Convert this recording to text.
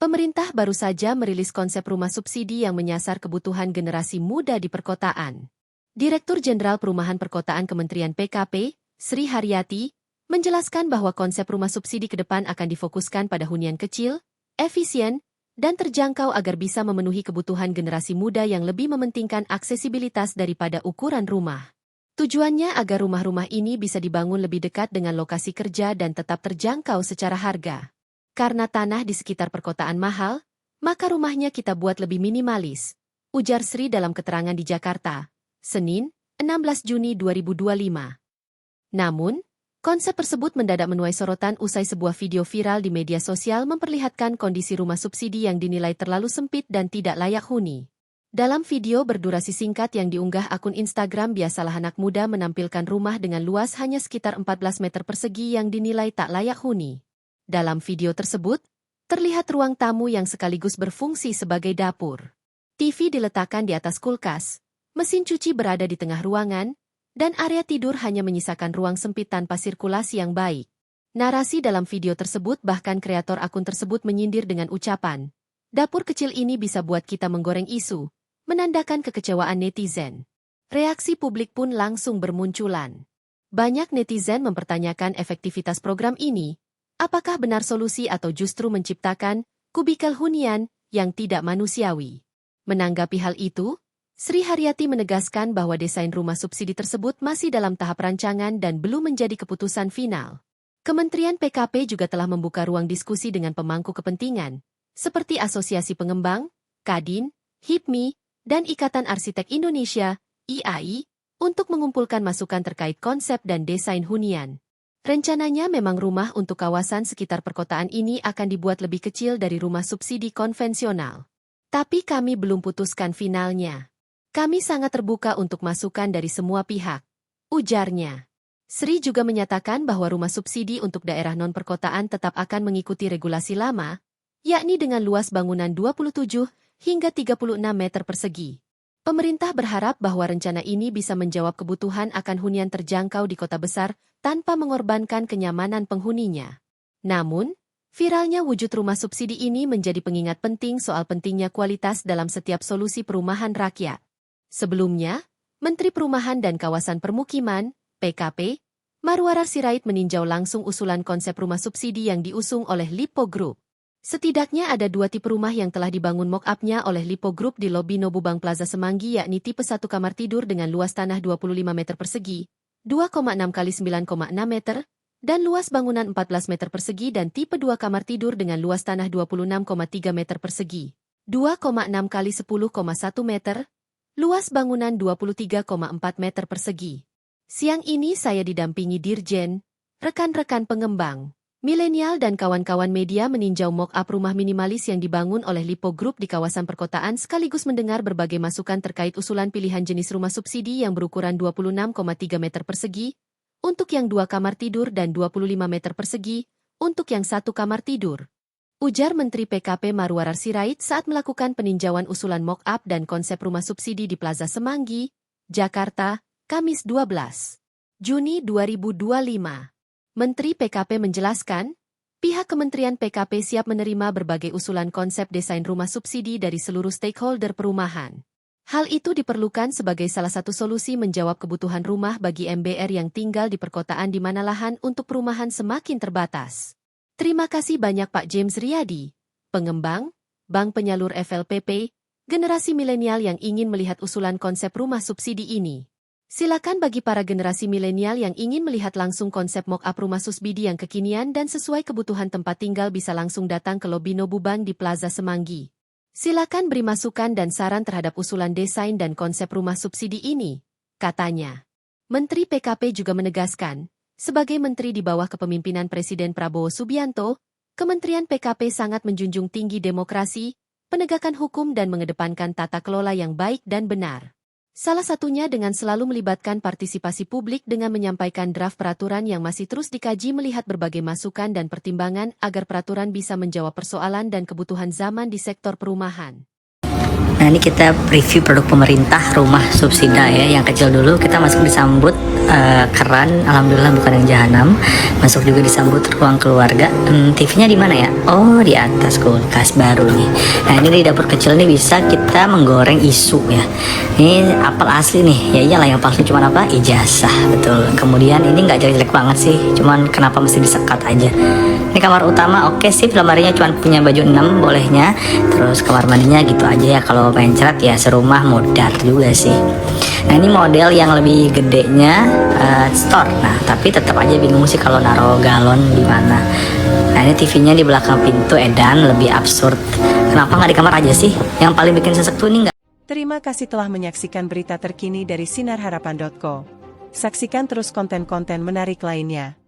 Pemerintah baru saja merilis konsep rumah subsidi yang menyasar kebutuhan generasi muda di perkotaan. Direktur Jenderal Perumahan Perkotaan Kementerian PKP, Sri Haryati, menjelaskan bahwa konsep rumah subsidi ke depan akan difokuskan pada hunian kecil, efisien, dan terjangkau agar bisa memenuhi kebutuhan generasi muda yang lebih mementingkan aksesibilitas daripada ukuran rumah. Tujuannya agar rumah-rumah ini bisa dibangun lebih dekat dengan lokasi kerja dan tetap terjangkau secara harga. Karena tanah di sekitar perkotaan mahal, maka rumahnya kita buat lebih minimalis, ujar Sri dalam keterangan di Jakarta, Senin, 16 Juni 2025. Namun, konsep tersebut mendadak menuai sorotan usai sebuah video viral di media sosial memperlihatkan kondisi rumah subsidi yang dinilai terlalu sempit dan tidak layak huni. Dalam video berdurasi singkat yang diunggah akun Instagram Biasalah Anak Muda menampilkan rumah dengan luas hanya sekitar 14 meter persegi yang dinilai tak layak huni. Dalam video tersebut, terlihat ruang tamu yang sekaligus berfungsi sebagai dapur. TV diletakkan di atas kulkas, mesin cuci berada di tengah ruangan, dan area tidur hanya menyisakan ruang sempit tanpa sirkulasi yang baik. Narasi dalam video tersebut bahkan kreator akun tersebut menyindir dengan ucapan, "Dapur kecil ini bisa buat kita menggoreng isu," menandakan kekecewaan netizen. Reaksi publik pun langsung bermunculan. Banyak netizen mempertanyakan efektivitas program ini. Apakah benar solusi atau justru menciptakan kubikel hunian yang tidak manusiawi? Menanggapi hal itu, Sri Haryati menegaskan bahwa desain rumah subsidi tersebut masih dalam tahap rancangan dan belum menjadi keputusan final. Kementerian PKP juga telah membuka ruang diskusi dengan pemangku kepentingan, seperti Asosiasi Pengembang, Kadin, HIPMI, dan Ikatan Arsitek Indonesia, IAI, untuk mengumpulkan masukan terkait konsep dan desain hunian. Rencananya memang rumah untuk kawasan sekitar perkotaan ini akan dibuat lebih kecil dari rumah subsidi konvensional. Tapi kami belum putuskan finalnya. Kami sangat terbuka untuk masukan dari semua pihak, ujarnya. Sri juga menyatakan bahwa rumah subsidi untuk daerah non-perkotaan tetap akan mengikuti regulasi lama, yakni dengan luas bangunan 27 hingga 36 meter persegi. Pemerintah berharap bahwa rencana ini bisa menjawab kebutuhan akan hunian terjangkau di kota besar tanpa mengorbankan kenyamanan penghuninya. Namun, viralnya wujud rumah subsidi ini menjadi pengingat penting soal pentingnya kualitas dalam setiap solusi perumahan rakyat. Sebelumnya, Menteri Perumahan dan Kawasan Permukiman, PKP, Marwarar Sirait meninjau langsung usulan konsep rumah subsidi yang diusung oleh Lipo Group. Setidaknya ada 2 tipe rumah yang telah dibangun mock-up-nya oleh Lipo Group di lobi Nobubang Plaza Semanggi, yakni tipe 1 kamar tidur dengan luas tanah 25 meter persegi, 2,6 x 9,6 meter, dan luas bangunan 14 meter persegi, dan tipe 2 kamar tidur dengan luas tanah 26,3 meter persegi, 2,6 x 10,1 meter, luas bangunan 23,4 meter persegi. Siang ini saya didampingi Dirjen, rekan-rekan pengembang, milenial dan kawan-kawan media meninjau mock-up rumah minimalis yang dibangun oleh Lipo Group di kawasan perkotaan sekaligus mendengar berbagai masukan terkait usulan pilihan jenis rumah subsidi yang berukuran 26,3 meter persegi, untuk yang 2 kamar tidur dan 25 meter persegi, untuk yang 1 kamar tidur. Ujar Menteri PKP Marwarar Sirait saat melakukan peninjauan usulan mock-up dan konsep rumah subsidi di Plaza Semanggi, Jakarta, Kamis 12 Juni 2025. Menteri PKP menjelaskan, pihak Kementerian PKP siap menerima berbagai usulan konsep desain rumah subsidi dari seluruh stakeholder perumahan. Hal itu diperlukan sebagai salah satu solusi menjawab kebutuhan rumah bagi MBR yang tinggal di perkotaan di mana lahan untuk perumahan semakin terbatas. Terima kasih banyak Pak James Riyadi, pengembang, bank penyalur FLPP, generasi milenial yang ingin melihat usulan konsep rumah subsidi ini. Silakan bagi para generasi milenial yang ingin melihat langsung konsep mock-up rumah subsidi yang kekinian dan sesuai kebutuhan tempat tinggal bisa langsung datang ke lobi Nobubang di Plaza Semanggi. Silakan beri masukan dan saran terhadap usulan desain dan konsep rumah subsidi ini, katanya. Menteri PKP juga menegaskan, sebagai menteri di bawah kepemimpinan Presiden Prabowo Subianto, Kementerian PKP sangat menjunjung tinggi demokrasi, penegakan hukum dan mengedepankan tata kelola yang baik dan benar. Salah satunya dengan selalu melibatkan partisipasi publik dengan menyampaikan draft peraturan yang masih terus dikaji melihat berbagai masukan dan pertimbangan agar peraturan bisa menjawab persoalan dan kebutuhan zaman di sektor perumahan. Nah ini kita review produk pemerintah rumah subsida ya. Yang kecil dulu kita masuk disambut keran, alhamdulillah bukan yang jahanam. Masuk juga disambut ruang keluarga. TV-nya di mana ya? Oh di atas, kulkas baru nih. Nah ini di dapur kecil nih bisa kita menggoreng isu ya. Ini apel asli nih. Ya iyalah, yang palsu cuma apa? Ijazah, betul. Kemudian ini nggak jelek-jelek banget sih. Cuman kenapa mesti disekat aja? Ini kamar utama, oke sih, lemarinya cuma punya baju 6 bolehnya. Terus kamar mandinya gitu aja ya, kalau main cerat ya serumah modar juga sih. Nah ini model yang lebih gedenya store. Nah tapi tetap aja bingung sih kalau naruh galon di mana. Nah ini TV-nya di belakang pintu, edan, lebih absurd. Kenapa nggak di kamar aja sih? Yang paling bikin sesek tuh ini nggak. Terima kasih telah menyaksikan berita terkini dari sinarharapan.co. Saksikan terus konten-konten menarik lainnya.